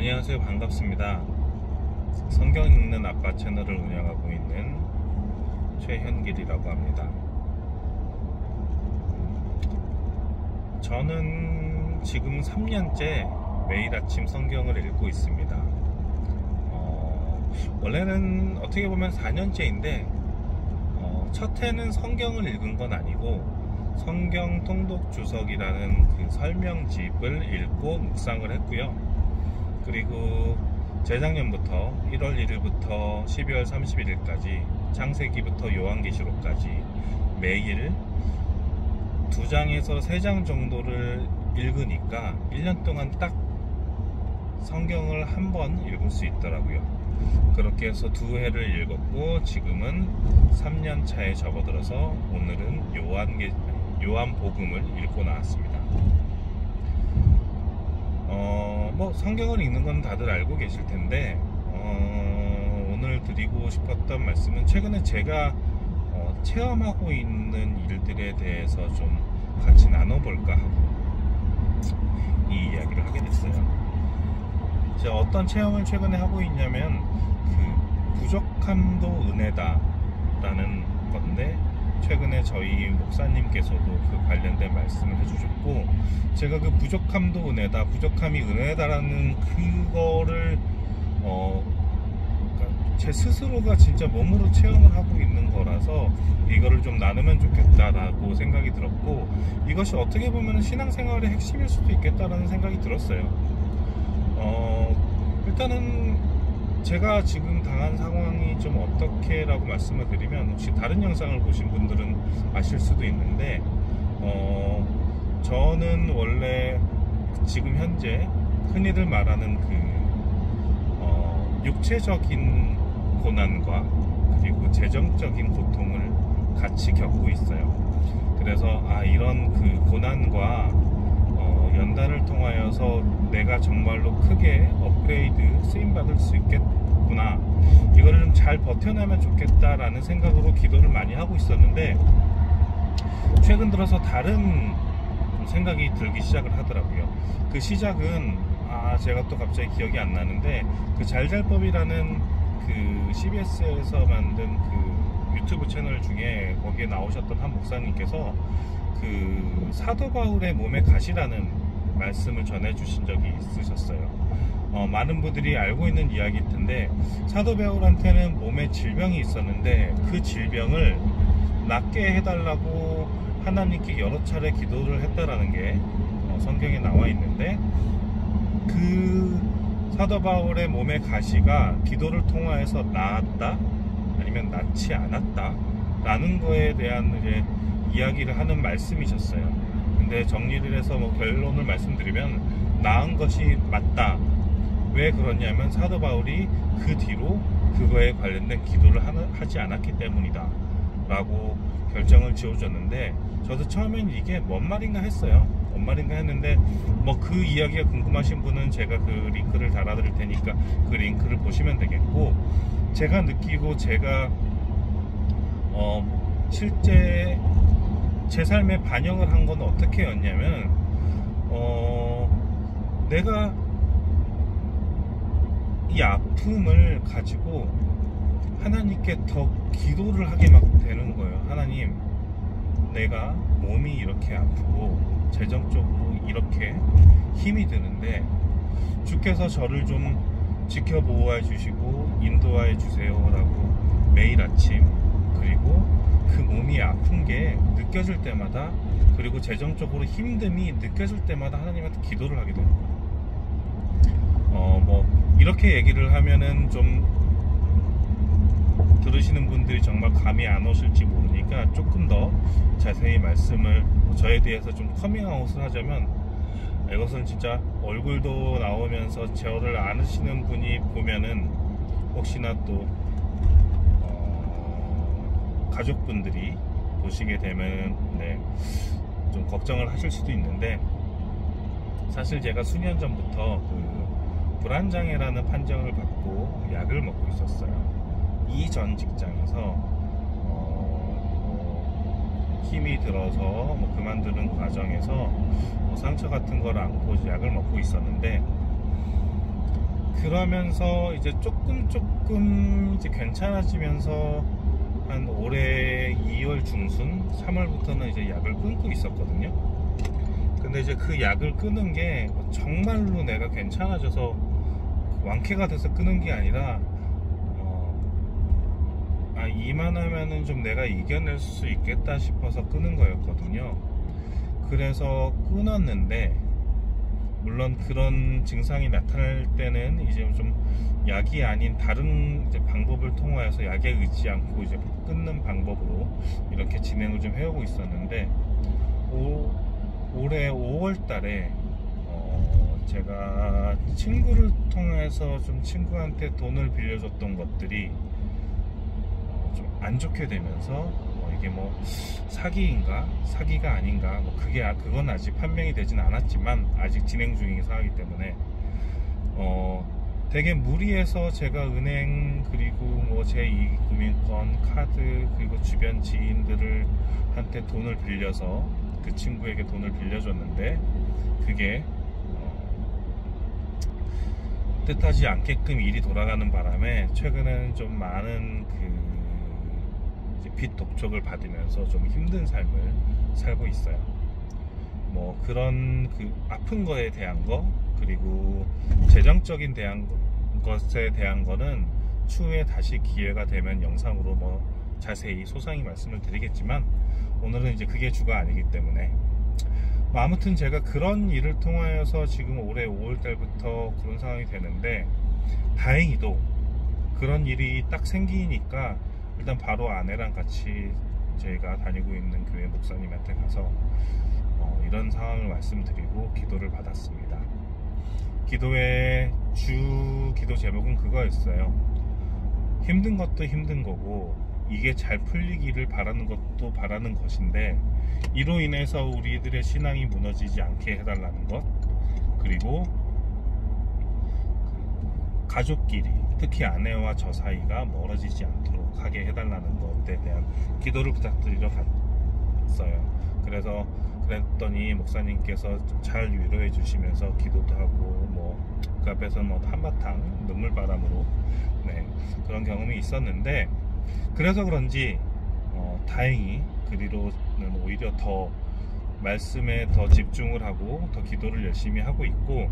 안녕하세요. 반갑습니다. 성경 읽는 아빠 채널을 운영하고 있는 최현길이라고 합니다. 저는 지금 3년째 매일 아침 성경을 읽고 있습니다. 원래는 어떻게 보면 4년째인데 첫 해는 성경을 읽은 건 아니고 성경 통독 주석이라는 그 설명집을 읽고 묵상을 했고요. 그리고 재작년부터 1월 1일부터 12월 31일까지 창세기부터 요한계시록까지 매일 2장에서 3장 정도를 읽으니까 1년 동안 딱 성경을 한 번 읽을 수 있더라고요. 그렇게 해서 2회를 읽었고 지금은 3년 차에 접어들어서 오늘은 요한복음을 읽고 나왔습니다. 뭐 성경을 읽는 건 다들 알고 계실 텐데 오늘 드리고 싶었던 말씀은 최근에 제가 체험하고 있는 일들에 대해서 좀 같이 나눠볼까 하고 이 이야기를 하게 됐어요. 제가 어떤 체험을 최근에 하고 있냐면 그 부족함도 은혜다 라는 건데 최근에 저희 목사님께서도 그 관련된 말씀을 해주셨고 제가 그 부족함도 은혜다, 부족함이 은혜다라는 그거를 그러니까 제 스스로가 진짜 몸으로 체험을 하고 있는 거라서 이거를 좀 나누면 좋겠다라고 생각이 들었고 이것이 어떻게 보면 신앙생활의 핵심일 수도 있겠다라는 생각이 들었어요. 일단은 제가 지금 당한 상황이 좀 어떻게 라고 말씀을 드리면 혹시 다른 영상을 보신 분들은 아실 수도 있는데 저는 원래 지금 현재 흔히들 말하는 그 육체적인 고난과 그리고 재정적인 고통을 같이 겪고 있어요. 그래서 이런 그 고난과 연단을 통하여서 내가 정말로 크게 업그레이드 쓰임받을 수 있겠구나, 이거를 좀 잘 버텨내면 좋겠다라는 생각으로 기도를 많이 하고 있었는데 최근 들어서 다른 생각이 들기 시작을 하더라고요. 그 시작은 제가 또 갑자기 기억이 안 나는데 그 잘잘법이라는 그 CBS에서 만든 그 유튜브 채널 중에 거기에 나오셨던 한 목사님께서 그 사도 바울의 몸의 가시라는 말씀을 전해주신 적이 있으셨어요. 많은 분들이 알고 있는 이야기일 텐데 사도 바울한테는 몸에 질병이 있었는데 그 질병을 낫게 해달라고 하나님께 여러 차례 기도를 했다라는 게 성경에 나와 있는데 그 사도 바울의 몸의 가시가 기도를 통하여서 나았다 아니면 낫지 않았다 라는 거에 대한 이제 이야기를 하는 말씀이셨어요. 근데 정리를 해서 결론을 말씀드리면 나은 것이 맞다. 왜 그러냐면 사도 바울이 그 뒤로 그거에 관련된 기도를 하지 않았기 때문이다 라고 결정을 지어줬는데 저도 처음엔 이게 뭔 말인가 했어요. 뭔 말인가 했는데 그 이야기가 궁금하신 분은 제가 그 링크를 달아드릴 테니까 그 링크를 보시면 되겠고 제가 느끼고 제가 실제 제 삶에 반영을 한 건 어떻게 였냐면 내가 이 아픔을 가지고 하나님께 더 기도를 하게 막 되는 거예요. 하나님, 내가 몸이 이렇게 아프고 재정적으로 이렇게 힘이 드는데 주께서 저를 좀 지켜보호해 주시고 인도하여 주세요 라고 매일 아침 그리고 그 몸이 아픈 게 느껴질 때마다 그리고 재정적으로 힘듦이 느껴질 때마다 하나님한테 기도를 하게 되는 거예요. 이렇게 얘기를 하면은 좀 들으시는 분들이 정말 감이 안 오실지 모르니까 조금 더 자세히 말씀을 저에 대해서 좀 커밍아웃을 하자면 이것은 진짜 얼굴도 나오면서 저를 아시는 분이 보면은 혹시나 또 가족분들이 보시게 되면 좀 걱정을 하실 수도 있는데 사실 제가 수년 전부터 그 불안장애라는 판정을 받고 약을 먹고 있었어요. 이전 직장에서 힘이 들어서 그만두는 과정에서 상처 같은 걸 안고 약을 먹고 있었는데 그러면서 이제 조금 이제 괜찮아지면서 한 올해 2월 중순 3월부터는 이제 약을 끊고 있었거든요. 근데 이제 그 약을 끊은 게 정말로 내가 괜찮아져서 완쾌가 돼서 끊은 게 아니라 이만하면은 좀 내가 이겨낼 수 있겠다 싶어서 끊은 거였거든요. 그래서 끊었는데, 물론 그런 증상이 나타날 때는 이제 좀 약이 아닌 다른 이제 방법을 통하여서 약에 의지 않고 이제 끊는 방법으로 이렇게 진행을 좀 해오고 있었는데, 올해 5월 달에 제가 친구를 통해서 좀 친구한테 돈을 빌려줬던 것들이 좀 안 좋게 되면서 이게 뭐 사기인가 사기가 아닌가, 뭐 그건 아직 판명이 되진 않았지만 아직 진행 중인 사항이기 때문에 되게 무리해서 제가 은행 그리고 뭐 제2금융권 카드 그리고 주변 지인들을 한테 돈을 빌려서 그 친구에게 돈을 빌려줬는데, 그게 뜻하지 않게끔 일이 돌아가는 바람에 최근에는 좀 많은 이제 빚 독촉을 받으면서 좀 힘든 삶을 살고 있어요. 뭐 그런 아픈 거에 대한 거, 그리고 재정적인 것에 대한 거는 추후에 다시 기회가 되면 영상으로 뭐 자세히 소상히 말씀을 드리겠지만, 오늘은 이제 그게 주가 아니기 때문에 아무튼 제가 그런 일을 통하여서 지금 올해 5월달부터 그런 상황이 되는데, 다행히도 그런 일이 딱 생기니까 일단 바로 아내랑 같이 저희가 다니고 있는 교회 목사님한테 가서 이런 상황을 말씀드리고 기도를 받았습니다. 기도의 주 기도 제목은 그거였어요. 힘든 것도 힘든 거고 이게 잘 풀리기를 바라는 것도 바라는 것인데, 이로 인해서 우리들의 신앙이 무너지지 않게 해달라는 것, 그리고 가족끼리 특히 아내와 저 사이가 멀어지지 않도록 하게 해달라는 것에 대한 기도를 부탁드리러 갔어요. 그랬더니 목사님께서 잘 위로해 주시면서 기도도 하고 그 앞에서는 한바탕 눈물바람으로 그런 경험이 있었는데, 그래서 그런지 다행히 그 뒤로는 오히려 더 말씀에 더 집중을 하고 더 기도를 열심히 하고 있고,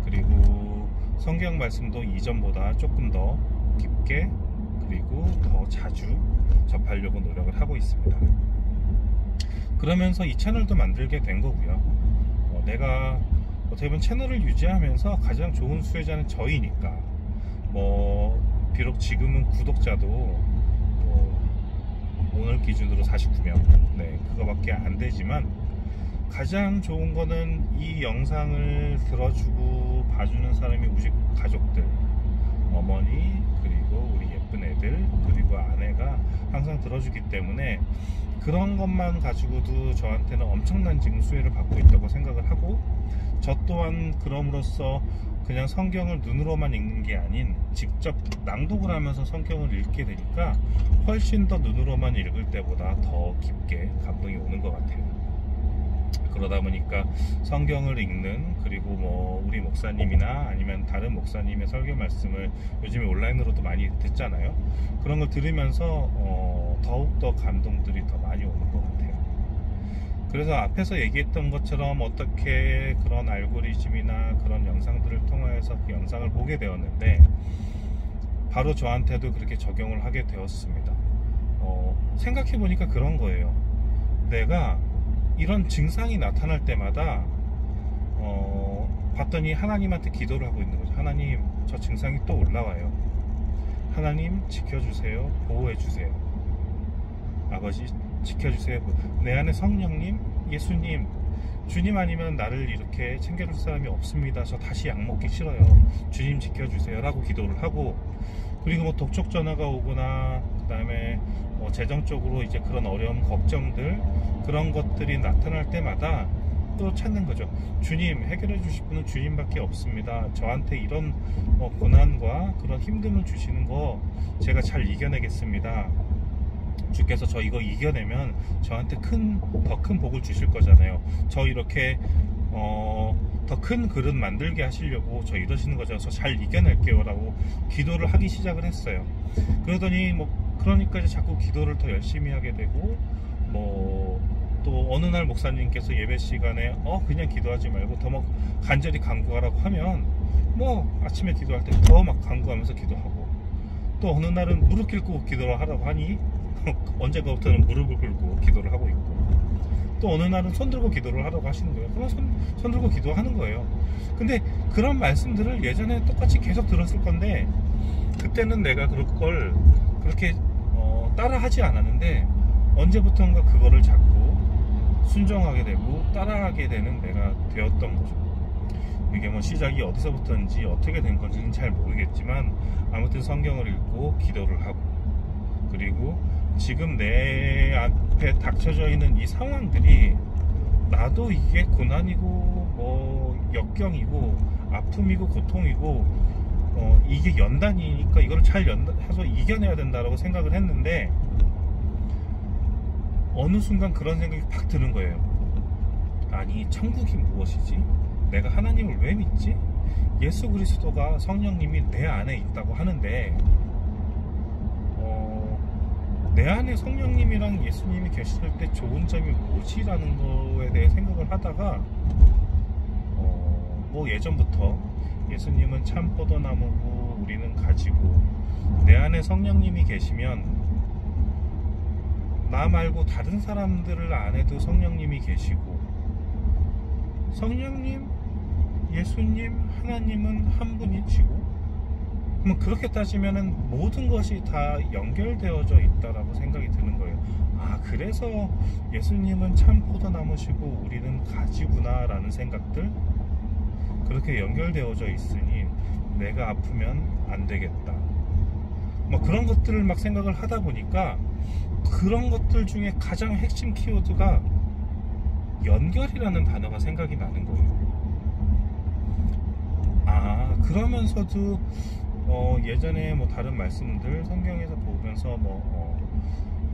그리고 성경 말씀도 이전보다 조금 더 깊게 그리고 더 자주 접하려고 노력을 하고 있습니다. 그러면서 이 채널도 만들게 된 거고요. 내가 어떻게 보면 채널을 유지하면서 가장 좋은 수혜자는 저희니까, 비록 지금은 구독자도 오늘 기준으로 49명 그거밖에 안 되지만, 가장 좋은 거는 이 영상을 들어주고 봐주는 사람이 우리 가족들, 어머니 그리고 우리 예쁜 애들 그리고 아내가 항상 들어주기 때문에, 그런 것만 가지고도 저한테는 엄청난 지금 수혜를 받고 있다고 생각을 하고, 저 또한 그럼으로써 그냥 성경을 눈으로만 읽는 게 아닌 직접 낭독을 하면서 성경을 읽게 되니까 훨씬 더 눈으로만 읽을 때보다 더 깊게 감동이 오는 것 같아요. 그러다 보니까 성경을 읽는, 그리고 우리 목사님이나 아니면 다른 목사님의 설교 말씀을 요즘에 온라인으로도 많이 듣잖아요. 그런 걸 들으면서 더욱더 감동들이 더 많이 오는 것 같아요. 그래서 앞에서 얘기했던 것처럼 어떻게 그런 알고리즘이나 그런 영상들을 통해서 그 영상을 보게 되었는데, 바로 저한테도 그렇게 적용을 하게 되었습니다. 생각해보니까 그런 거예요. 내가 이런 증상이 나타날 때마다 봤더니 하나님한테 기도를 하고 있는 거죠. 하나님, 저 증상이 또 올라와요. 하나님 지켜주세요, 보호해주세요. 아버지 지켜주세요. 내 안에 성령님, 예수님, 주님 아니면 나를 이렇게 챙겨줄 사람이 없습니다. 저 다시 약 먹기 싫어요. 주님 지켜주세요 라고 기도를 하고, 그리고 독촉 전화가 오거나 그 다음에 재정적으로 이제 그런 어려움, 걱정들, 그런 것들이 나타날 때마다 또 찾는 거죠. 주님, 해결해 주실 분은 주님밖에 없습니다. 저한테 이런 고난과 그런 힘듦을 주시는 거 제가 잘 이겨내겠습니다. 주께서 저 이거 이겨내면 저한테 더 큰 복을 주실 거잖아요. 저 이렇게 더 큰 그릇 만들게 하시려고 저 이러시는 거죠. 저 잘 이겨낼게요 라고 기도를 하기 시작을 했어요. 그러더니 그러니까 이제 자꾸 기도를 더 열심히 하게 되고, 또 어느 날 목사님께서 예배 시간에 그냥 기도하지 말고 더 막 간절히 간구하라고 하면 아침에 기도할 때 더 막 간구하면서 기도하고, 또 어느 날은 무릎 꿇고 기도를 하라고 하니 언제부터는 무릎을 꿇고 기도를 하고 있고, 또 어느 날은 손 들고 기도를 하라고 하시는 거예요. 그럼 손 들고 기도하는 거예요. 근데 그런 말씀들을 예전에 똑같이 계속 들었을 건데, 그때는 내가 그걸 그렇게 따라하지 않았는데, 언제부턴가 그거를 자꾸 순종하게 되고 따라하게 되는 내가 되었던 거죠. 이게 시작이 어디서부터인지 어떻게 된 건지는 잘 모르겠지만, 아무튼 성경을 읽고 기도를 하고, 그리고 지금 내 앞에 닥쳐져 있는 이 상황들이 나도 이게 고난이고 역경이고 아픔이고 고통이고 이게 연단이니까 이걸 잘 해서 이겨내야 된다라고 생각을 했는데, 어느 순간 그런 생각이 팍 드는 거예요. 아니, 천국이 무엇이지? 내가 하나님을 왜 믿지? 예수 그리스도가, 성령님이 내 안에 있다고 하는데, 내 안에 성령님이랑 예수님이 계실 때 좋은 점이 뭐지라는 거에 대해 생각을 하다가, 예전부터 예수님은 참 포도나무고 우리는 가지고, 내 안에 성령님이 계시면 나 말고 다른 사람들을 안 해도 성령님이 계시고, 성령님, 예수님, 하나님은 한 분이시고, 그렇게 따지면은 모든 것이 다 연결되어져 있다라고 생각이 드는 거예요. 그래서 예수님은 참 포도나무시고 우리는 가지구나 라는 생각들, 그렇게 연결되어져 있으니 내가 아프면 안 되겠다, 그런 것들을 막 생각을 하다 보니까, 그런 것들 중에 가장 핵심 키워드가 연결이라는 단어가 생각이 나는 거예요. 그러면서도 예전에 다른 말씀들 성경에서 보면서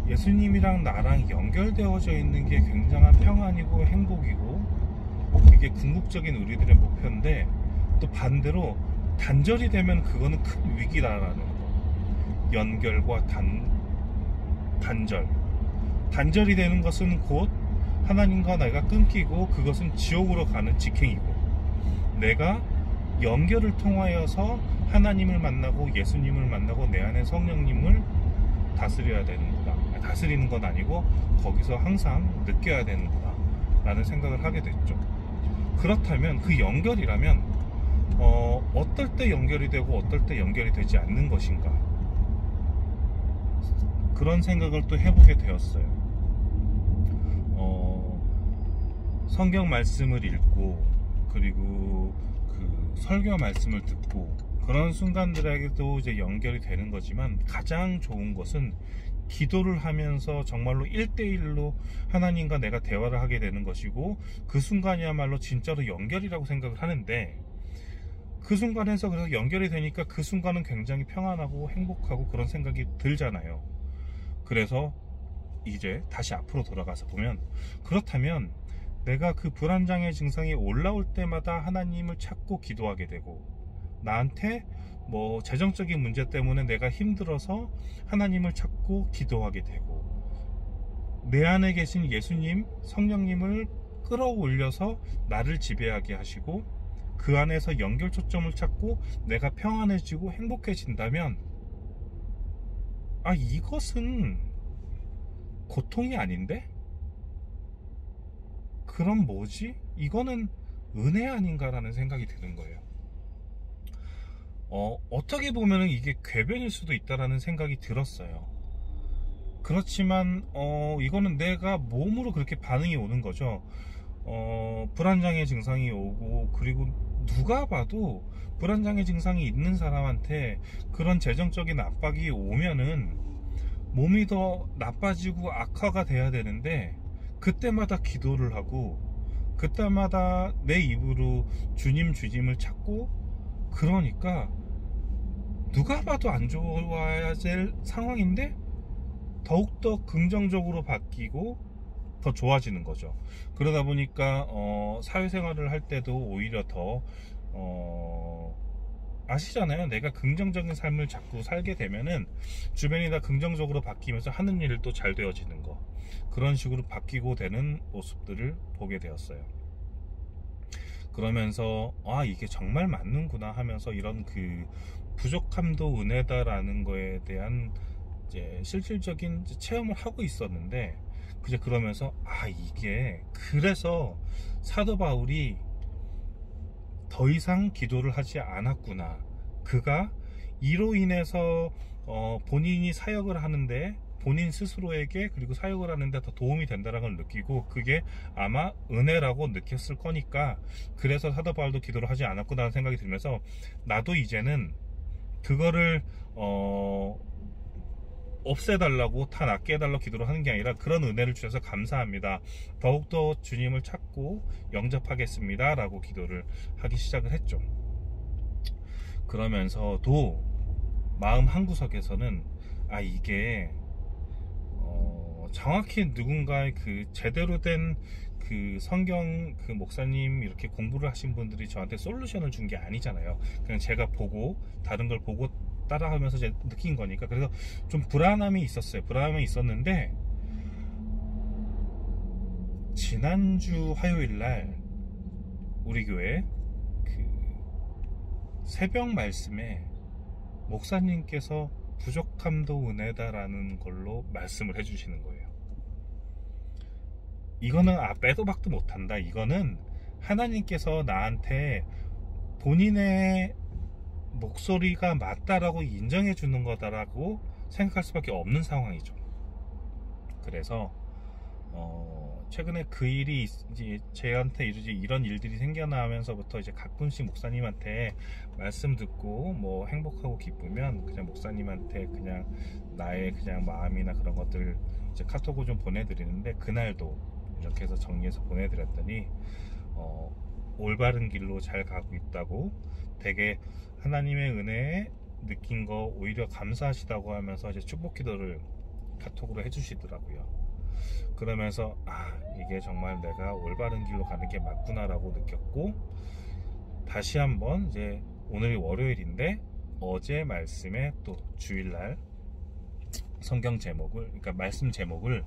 예수님이랑 나랑 연결되어져 있는 게 굉장한 평안이고 행복이고, 이게 궁극적인 우리들의 목표인데, 또 반대로 단절이 되면 그거는 큰 위기다라는 거. 연결과 단절이 되는 것은 곧 하나님과 내가 끊기고, 그것은 지옥으로 가는 직행이고, 내가 연결을 통하여서 하나님을 만나고 예수님을 만나고 내 안에 성령님을 다스려야 되는구나, 다스리는 건 아니고 거기서 항상 느껴야 되는구나 라는 생각을 하게 됐죠. 그렇다면 그 연결이라면 어떨 때 연결이 되고 어떨 때 연결이 되지 않는 것인가, 그런 생각을 또 해보게 되었어요. 성경 말씀을 읽고, 그리고 그 설교 말씀을 듣고, 그런 순간들에게도 이제 연결이 되는 거지만, 가장 좋은 것은 기도를 하면서 정말로 1대1로 하나님과 내가 대화를 하게 되는 것이고, 그 순간이야말로 진짜로 연결이라고 생각을 하는데, 그 순간에서 그래서 연결이 되니까 그 순간은 굉장히 평안하고 행복하고 그런 생각이 들잖아요. 그래서 이제 다시 앞으로 돌아가서 보면, 그렇다면 내가 그 불안장애 증상이 올라올 때마다 하나님을 찾고 기도하게 되고, 나한테 재정적인 문제 때문에 내가 힘들어서 하나님을 찾고 기도하게 되고, 내 안에 계신 예수님, 성령님을 끌어올려서 나를 지배하게 하시고, 그 안에서 연결 초점을 찾고 내가 평안해지고 행복해진다면, 이것은 고통이 아닌데? 그럼 뭐지? 이거는 은혜 아닌가라는 생각이 드는 거예요. 어떻게 보면 이게 궤변일 수도 있다라는 생각이 들었어요. 그렇지만 이거는 내가 몸으로 그렇게 반응이 오는 거죠. 불안장애 증상이 오고, 그리고 누가 봐도 불안장애 증상이 있는 사람한테 그런 재정적인 압박이 오면은 몸이 더 나빠지고 악화가 돼야 되는데, 그때마다 기도를 하고 그때마다 내 입으로 주님을 찾고, 그러니까 누가 봐도 안 좋아야 될 상황인데 더욱더 긍정적으로 바뀌고, 더 좋아지는 거죠. 그러다 보니까 사회생활을 할 때도 오히려 더 아시잖아요. 내가 긍정적인 삶을 자꾸 살게 되면은 주변이 다 긍정적으로 바뀌면서 하는 일을 또 잘 되어지는 거, 그런 식으로 바뀌고 되는 모습들을 보게 되었어요. 그러면서 이게 정말 맞는구나 하면서 이런 그 부족함도 은혜다라는 거에 대한 이제 실질적인 체험을 하고 있었는데, 그러면서 이게 그래서 사도 바울이 더 이상 기도를 하지 않았구나, 그가 이로 인해서 본인이 사역을 하는데, 본인 스스로에게 그리고 사역을 하는데 더 도움이 된다는 걸 느끼고, 그게 아마 은혜라고 느꼈을 거니까 그래서 사도 바울도 기도를 하지 않았구나 생각이 들면서, 나도 이제는 그거를 없애달라고, 다 낫게 해달라고 기도를 하는 게 아니라, 그런 은혜를 주셔서 감사합니다, 더욱더 주님을 찾고 영접하겠습니다 라고 기도를 하기 시작을 했죠. 그러면서도 마음 한구석에서는 이게 정확히 누군가의 그 제대로 된 그 성경 그 목사님 이렇게 공부를 하신 분들이 저한테 솔루션을 준 게 아니잖아요. 그냥 제가 보고 다른 걸 보고 따라하면서 이제 느낀 거니까. 그래서 좀 불안함이 있었어요. 불안함이 있었는데, 지난주 화요일날 우리 교회 그 새벽 말씀에 목사님께서 부족함도 은혜다라는 걸로 말씀을 해주시는 거예요. 이거는 빼도 박도 못한다. 이거는 하나님께서 나한테 본인의 목소리가 맞다라고 인정해 주는 거다라고 생각할 수밖에 없는 상황이죠. 그래서 최근에 그 일이 이제 저한테 이제 이런 일들이 생겨나면서부터 이제 가끔씩 목사님한테 말씀 듣고 뭐 행복하고 기쁘면 그냥 목사님한테 그냥 나의 그냥 마음이나 그런 것들 이제 카톡을 좀 보내드리는데, 그날도 이렇게 해서 정리해서 보내드렸더니 올바른 길로 잘 가고 있다고, 되게 하나님의 은혜에 느낀 거 오히려 감사하시다고 하면서 이제 축복 기도를 카톡으로 해주시더라고요. 그러면서 이게 정말 내가 올바른 길로 가는 게 맞구나라고 느꼈고, 다시 한번 이제 오늘이 월요일인데 어제 말씀에 또 주일날 성경 제목을, 그러니까 말씀 제목을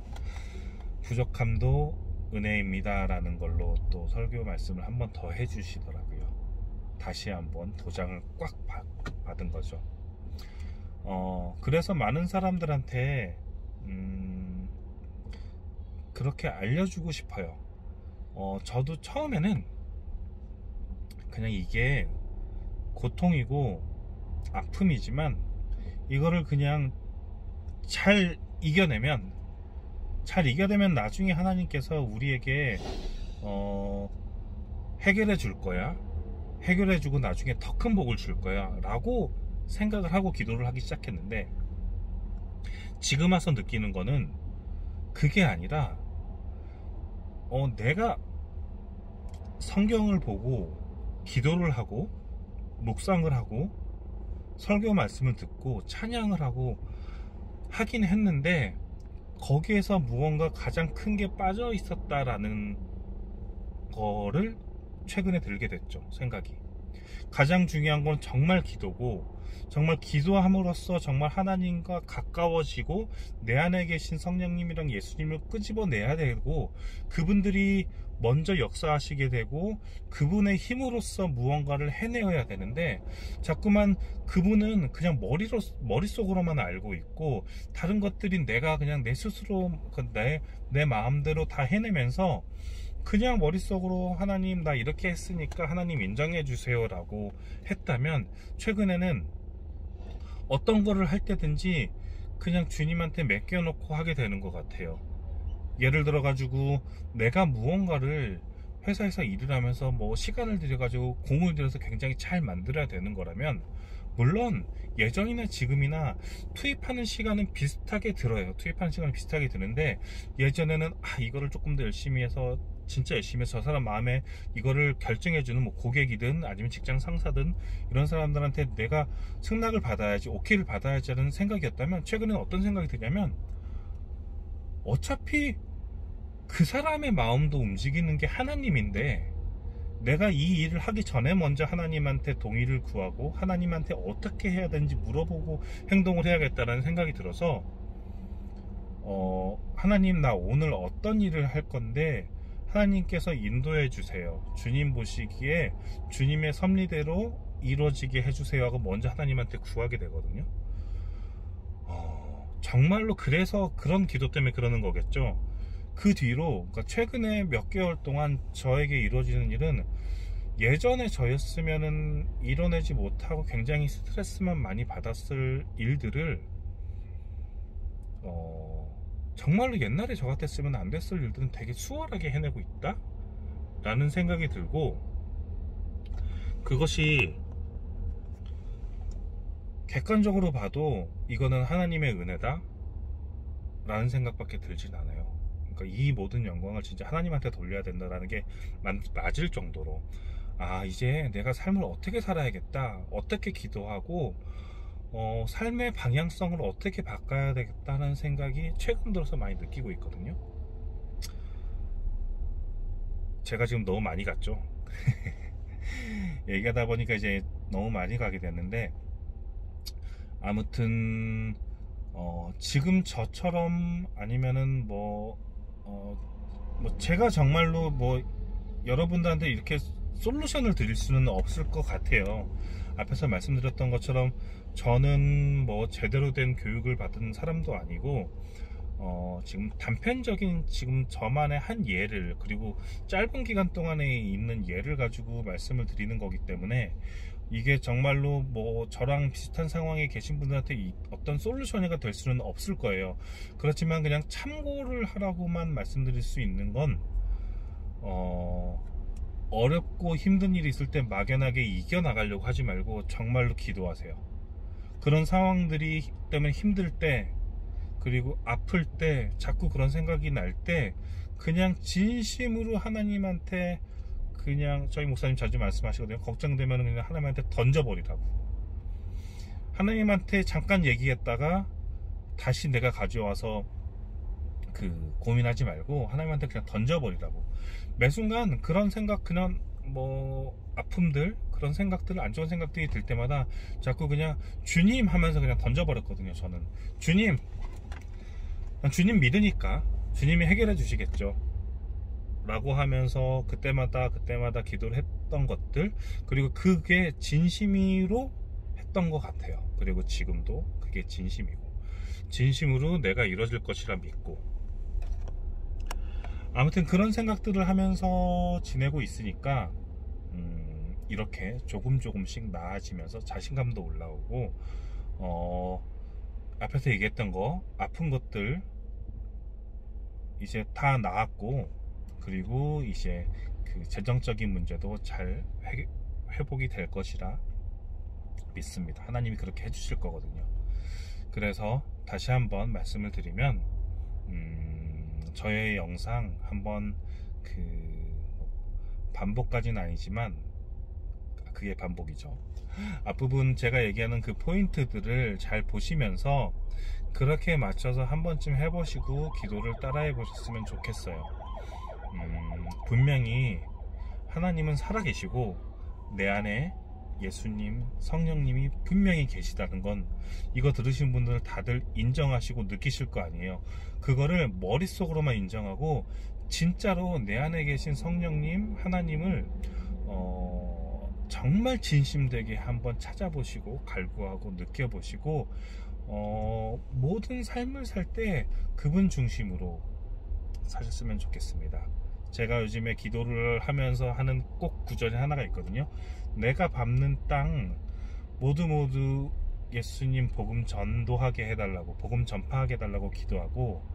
부족함도 은혜입니다 라는 걸로 또 설교 말씀을 한 번 더 해주시더라고요. 다시 한번 도장을 꽉 받은 거죠. 그래서 많은 사람들한테 그렇게 알려주고 싶어요. 저도 처음에는 그냥 이게 고통이고 아픔이지만 이거를 그냥 잘 이겨내면 나중에 하나님께서 우리에게 해결해 줄 거야, 해결해 주고 나중에 더 큰 복을 줄 거야 라고 생각을 하고 기도를 하기 시작했는데, 지금 와서 느끼는 거는 그게 아니라 내가 성경을 보고 기도를 하고 묵상을 하고 설교 말씀을 듣고 찬양을 하고 하긴 했는데, 거기에서 무언가 가장 큰 게 빠져 있었다라는 거를 최근에 들게 됐죠. 생각이. 가장 중요한 건 정말 기도고, 정말 기도함으로써 정말 하나님과 가까워지고 내 안에 계신 성령님이랑 예수님을 끄집어내야 되고, 그분들이 먼저 역사하시게 되고 그분의 힘으로써 무언가를 해내어야 되는데, 자꾸만 그분은 그냥 머릿속으로만 알고 있고, 다른 것들이 내가 그냥 내 스스로 내 마음대로 다 해내면서 그냥 머릿속으로 하나님 나 이렇게 했으니까 하나님 인정해 주세요 라고 했다면, 최근에는 어떤 거를 할 때든지 그냥 주님한테 맡겨놓고 하게 되는 것 같아요. 예를 들어 가지고 내가 무언가를 회사에서 일을 하면서 뭐 시간을 들여 가지고 공을 들여서 굉장히 잘 만들어야 되는 거라면, 물론 예전이나 지금이나 투입하는 시간은 비슷하게 들어요. 투입하는 시간은 비슷하게 드는데, 예전에는 이거를 조금 더 열심히 해서, 진짜 열심히 해서 저 사람 마음에 이거를 결정해주는 뭐 고객이든 아니면 직장 상사든 이런 사람들한테 내가 승낙을 받아야지, 오케이를 받아야지 하는 생각이었다면, 최근에는 어떤 생각이 드냐면, 어차피 그 사람의 마음도 움직이는 게 하나님인데, 내가 이 일을 하기 전에 먼저 하나님한테 동의를 구하고 하나님한테 어떻게 해야 되는지 물어보고 행동을 해야겠다라는 생각이 들어서, 하나님, 나 오늘 어떤 일을 할 건데 하나님께서 인도해 주세요, 주님 보시기에 주님의 섭리대로 이루어지게 해주세요 하고 먼저 하나님한테 구하게 되거든요. 정말로 그래서 그런 기도 때문에 그러는 거겠죠. 그 뒤로, 그러니까 최근에 몇 개월 동안 저에게 이루어지는 일은 예전에 저였으면은 이뤄내지 못하고 굉장히 스트레스만 많이 받았을 일들을, 정말로 옛날에 저 같았으면 안 됐을 일들은 되게 수월하게 해내고 있다 라는 생각이 들고, 그것이 객관적으로 봐도 이거는 하나님의 은혜다 라는 생각밖에 들진 않아요. 그러니까 이 모든 영광을 진짜 하나님한테 돌려야 된다라는 게 맞을 정도로, 이제 내가 삶을 어떻게 살아야겠다, 어떻게 기도하고 삶의 방향성을 어떻게 바꿔야 되겠다는 생각이 최근 들어서 많이 느끼고 있거든요. 제가 지금 너무 많이 갔죠. 얘기하다 보니까 이제 너무 많이 가게 됐는데, 아무튼 지금 저처럼, 아니면은 제가 정말로 여러분들한테 이렇게 솔루션을 드릴 수는 없을 것 같아요. 앞에서 말씀드렸던 것처럼 저는 제대로 된 교육을 받은 사람도 아니고, 지금 단편적인 지금 저만의 한 예를, 그리고 짧은 기간 동안에 있는 예를 가지고 말씀을 드리는 거기 때문에, 이게 정말로 저랑 비슷한 상황에 계신 분들한테 어떤 솔루션이 될 수는 없을 거예요. 그렇지만 그냥 참고를 하라고만 말씀드릴 수 있는 건, 어렵고 힘든 일이 있을 때 막연하게 이겨나가려고 하지 말고 정말로 기도하세요. 그런 상황들이 때문에 힘들 때, 그리고 아플 때, 자꾸 그런 생각이 날 때 그냥 진심으로 하나님한테, 그냥 저희 목사님 자주 말씀하시거든요. 걱정되면 그냥 하나님한테 던져버리라고. 하나님한테 잠깐 얘기했다가 다시 내가 가져와서 고민하지 말고 하나님한테 그냥 던져버리라고. 매 순간 그런 생각, 그냥 아픔들, 그런 생각들, 안 좋은 생각들이 들 때마다 자꾸 그냥 주님 하면서 그냥 던져버렸거든요. 저는 주님 믿으니까 주님이 해결해 주시겠죠 라고 하면서 그때마다 기도를 했던 것들, 그리고 그게 진심으로 했던 것 같아요. 그리고 지금도 그게 진심으로 내가 이루어질 것이라 믿고, 아무튼 그런 생각들을 하면서 지내고 있으니까 이렇게 조금씩 나아지면서 자신감도 올라오고, 앞에서 얘기했던 거, 아픈 것들 이제 다 나았고, 그리고 이제 재정적인 문제도 잘 회복이 될 것이라 믿습니다. 하나님이 그렇게 해주실 거거든요. 그래서 다시 한번 말씀을 드리면, 저의 영상 한번 반복까지는 아니지만 그게 반복이죠. 앞부분 제가 얘기하는 그 포인트들을 잘 보시면서 그렇게 맞춰서 한 번쯤 해보시고 기도를 따라해 보셨으면 좋겠어요. 분명히 하나님은 살아계시고 내 안에 예수님, 성령님이 분명히 계시다는 건, 이거 들으신 분들 다들 인정하시고 느끼실 거 아니에요. 그거를 머릿속으로만 인정하고 진짜로 내 안에 계신 성령님, 하나님을 정말 진심되게 한번 찾아보시고 갈구하고 느껴보시고, 모든 삶을 살 때 그분 중심으로 사셨으면 좋겠습니다. 제가 요즘에 기도를 하면서 하는 꼭 구절이 하나가 있거든요. 내가 밟는 땅 모두 예수님 복음 전도하게 해달라고, 복음 전파하게 해달라고 기도하고,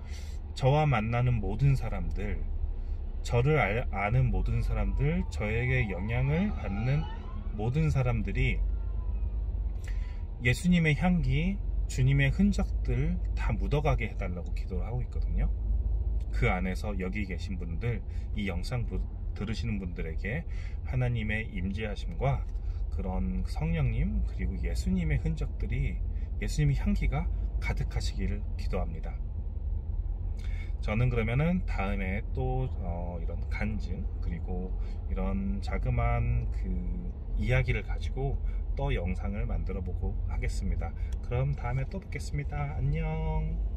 저와 만나는 모든 사람들, 저를 아는 모든 사람들, 저에게 영향을 받는 모든 사람들이 예수님의 향기, 주님의 흔적들 다 묻어가게 해달라고 기도를 하고 있거든요. 그 안에서 여기 계신 분들, 이 영상 들으시는 분들에게 하나님의 임재하심과 그런 성령님, 그리고 예수님의 흔적들이, 예수님의 향기가 가득하시기를 기도합니다. 저는 그러면은 다음에 또 이런 간증 그리고 이런 자그마한 그 이야기를 가지고 또 영상을 만들어 보고 하겠습니다. 그럼 다음에 또 뵙겠습니다. 안녕.